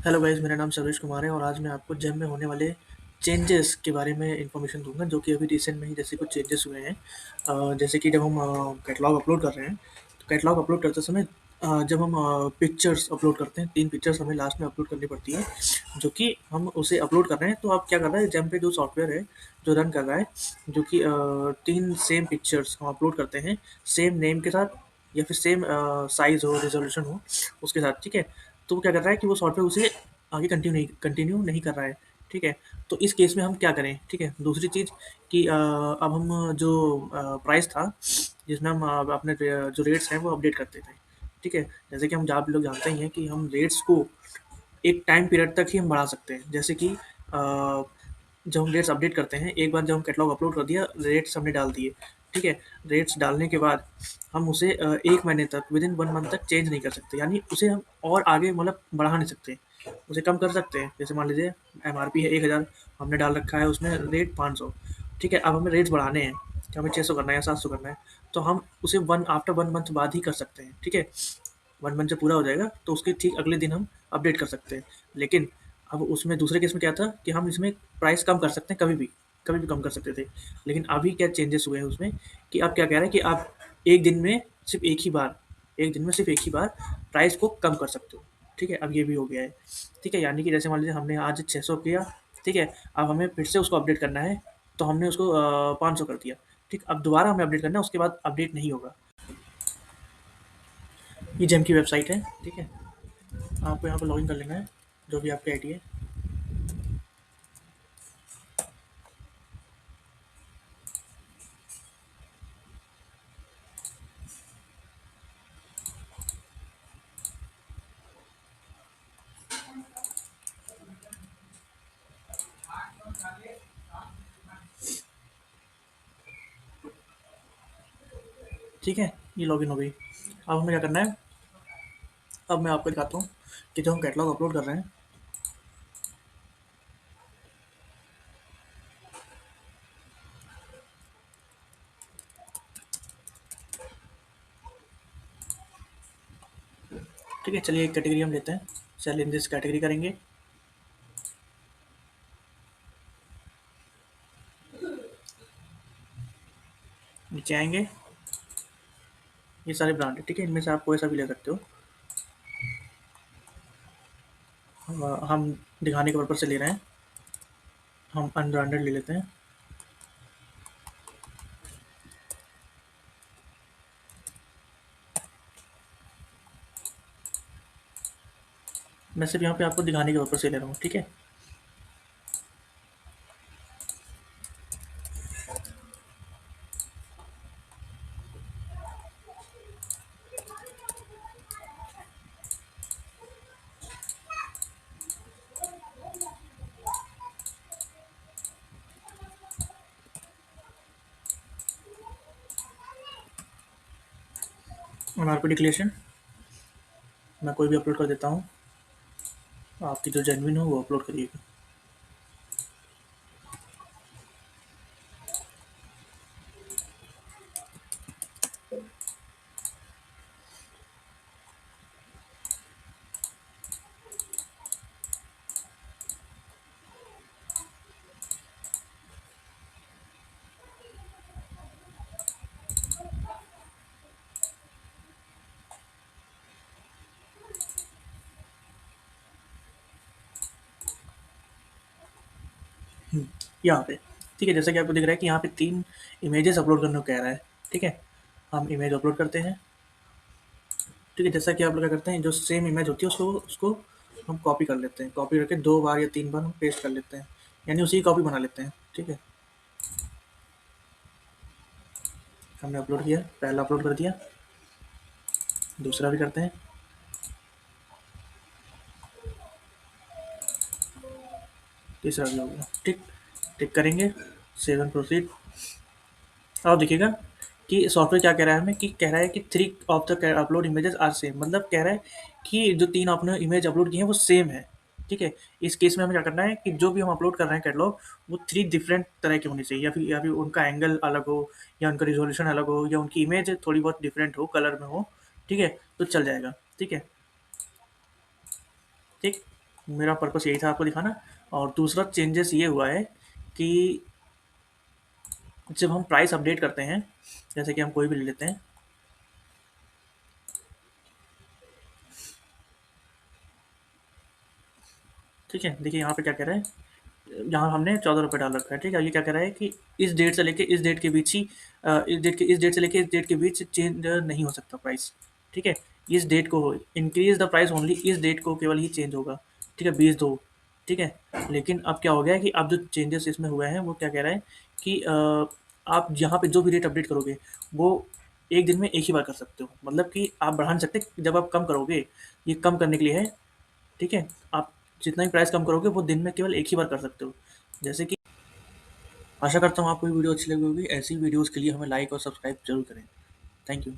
Hello guys, मेरा नाम सर्वेश कुमार है और आज मैं आपको जेम में होने वाले चेंजेस के बारे में इन्फॉर्मेशन दूंगा जो कि अभी रिसेंट में ही जैसे कुछ चेंजेस हुए हैं। जैसे कि जब हम कैटलॉग अपलोड कर रहे हैं तो कैटलॉग अपलोड करते समय जब हम पिक्चर्स अपलोड करते हैं, 3 पिक्चर्स हमें लास्ट में अपलोड करनी पड़ती है जो कि हम उसे अपलोड कर रहे हैं। तो आप क्या कर रहे हैं, जेम पे जो सॉफ्टवेयर है जो रन कर रहा है, जो कि 3 सेम पिक्चर्स हम अपलोड करते हैं सेम नेम के साथ या फिर सेम साइज़ हो, रिजोल्यूशन हो उसके साथ, ठीक है। तो वो क्या कर रहा है कि वो सॉफ्टवेयर उसे आगे कंटिन्यू नहीं कर रहा है, ठीक है। तो इस केस में हम क्या करें, ठीक है। दूसरी चीज़ कि अब हम जो प्राइस था जिसमें हम अपने जो रेट्स हैं वो अपडेट करते थे, ठीक है। जैसे कि हम आप लोग जानते ही हैं कि हम रेट्स को एक टाइम पीरियड तक ही हम बढ़ा सकते हैं। जैसे कि जब हम रेट्स अपडेट करते हैं, एक बार जब हम कैटलॉग अपलोड कर दिया, रेट्स हमने डाल दिए, ठीक है। रेट्स डालने के बाद हम उसे 1 महीने तक, विदिन 1 मंथ तक चेंज नहीं कर सकते, यानी उसे हम और आगे मतलब बढ़ा नहीं सकते, उसे कम कर सकते हैं। जैसे मान लीजिए एमआरपी है 1000, हमने डाल रखा है उसमें रेट 500, ठीक है। अब हमें रेट्स बढ़ाने हैं कि हमें 600 करना है या 700 करना है, तो हम उसे वन आफ्टर 1 मंथ बाद ही कर सकते हैं, ठीक है। 1 मंथ जब पूरा हो जाएगा तो उसके ठीक अगले दिन हम अपडेट कर सकते हैं। लेकिन अब उसमें दूसरे केस में क्या था कि हम इसमें प्राइस कम कर सकते हैं, कभी भी कम कर सकते थे। लेकिन अभी क्या चेंजेस हुए हैं उसमें कि अब क्या कह रहे हैं कि आप एक दिन में सिर्फ़ एक ही बार एक दिन में सिर्फ़ एक ही बार प्राइस को कम कर सकते हो, ठीक है। अब ये भी हो गया है, ठीक है। यानी कि जैसे मान लीजिए हमने आज 600 किया, ठीक है। अब हमें फिर से उसको अपडेट करना है, तो हमने उसको 500 कर दिया, ठीक। अब दोबारा हमें अपडेट करना है, उसके बाद अपडेट नहीं होगा। ये जेम की वेबसाइट है, ठीक है। आपको यहाँ पर लॉगिन कर लेना है, जो भी आपकी आईडी है। ठीक है, ये लॉगिन हो गई। अब हमें क्या करना है, अब मैं आपको दिखाता हूँ कि जो हम कैटलॉग अपलोड कर रहे हैं, ठीक है। चलिए एक कैटेगरी हम लेते हैं, सेल इन दिस कैटेगरी करेंगे। नीचे आएंगे, ये सारे ब्रांड है, ठीक है। इनमें से आप कोई सा भी ले सकते हो। हम दिखाने के पर्पज़ से ले रहे हैं, हम अनब्रांडेड ले लेते हैं। मैं सिर्फ यहाँ पे आपको दिखाने के पर्पज़ से ले रहा हूँ, ठीक है। एमआरपी डिक्लेरेशन मैं कोई भी अपलोड कर देता हूँ, आपकी जो जेन्युइन हो वो अपलोड करिएगा। यहाँ पे, ठीक है। जैसा कि आपको दिख रहा है कि यहाँ पे 3 इमेजेस अपलोड करने को कह रहा है, ठीक है। हम इमेज अपलोड करते हैं, ठीक है। जैसा कि आप लोग क्या करते हैं, जो सेम इमेज होती है उसको उसको हम कॉपी कर लेते हैं, कॉपी करके 2 बार या 3 बार हम पेस्ट कर लेते हैं, यानी उसी की कॉपी बना लेते हैं, ठीक है। हमने अपलोड किया, पहला अपलोड कर दिया, दूसरा भी करते हैं, तीसरा भी हो गया, टिक टिक करेंगे, सेव एंड प्रोसीड। अब देखिएगा कि सॉफ्टवेयर क्या कह रहा है हमें, कि कह रहा है कि 3 of the upload images are same, मतलब कह रहा है कि जो 3 आपने इमेज अपलोड की हैं वो सेम है, ठीक है। इस केस में हमें क्या करना है कि जो भी हम अपलोड कर रहे हैं कैटलॉग, वो 3 डिफरेंट तरह के होने चाहिए, या फिर उनका एंगल अलग हो, या उनका रिजोल्यूशन अलग हो, या उनकी इमेज थोड़ी बहुत डिफरेंट हो, कलर में हो, ठीक है। तो चल जाएगा, ठीक है, ठीक। मेरा पर्पस यही था आपको दिखाना। और दूसरा चेंजेस ये हुआ है कि जब हम प्राइस अपडेट करते हैं, जैसे कि हम कोई भी ले लेते हैं, ठीक है, देखिए यहाँ पे क्या कह रहा है, यहाँ हमने 14 रुपये डाल रखा है, ठीक है। ये क्या कह रहा है कि इस डेट से लेके इस डेट के बीच ही इस डेट से लेके इस डेट के बीच चेंज नहीं हो सकता प्राइस, ठीक है। इस डेट को इंक्रीज द प्राइस ओनली, इस डेट को केवल ही चेंज होगा, ठीक है, 20/2, ठीक है। लेकिन अब क्या हो गया है कि अब जो चेंजेस इसमें हुए हैं वो क्या कह रहा है कि आप यहाँ पे जो भी रेट अपडेट करोगे वो एक दिन में एक ही बार कर सकते हो, मतलब कि आप बढ़ा नहीं सकते। जब आप कम करोगे, ये कम करने के लिए है, ठीक है। आप जितना भी प्राइस कम करोगे वो दिन में केवल एक ही बार कर सकते हो। जैसे कि आशा करता हूँ आपको ये वीडियो अच्छी लगी होगी। ऐसी वीडियोज़ के लिए हमें लाइक और सब्सक्राइब जरूर करें। Thank you.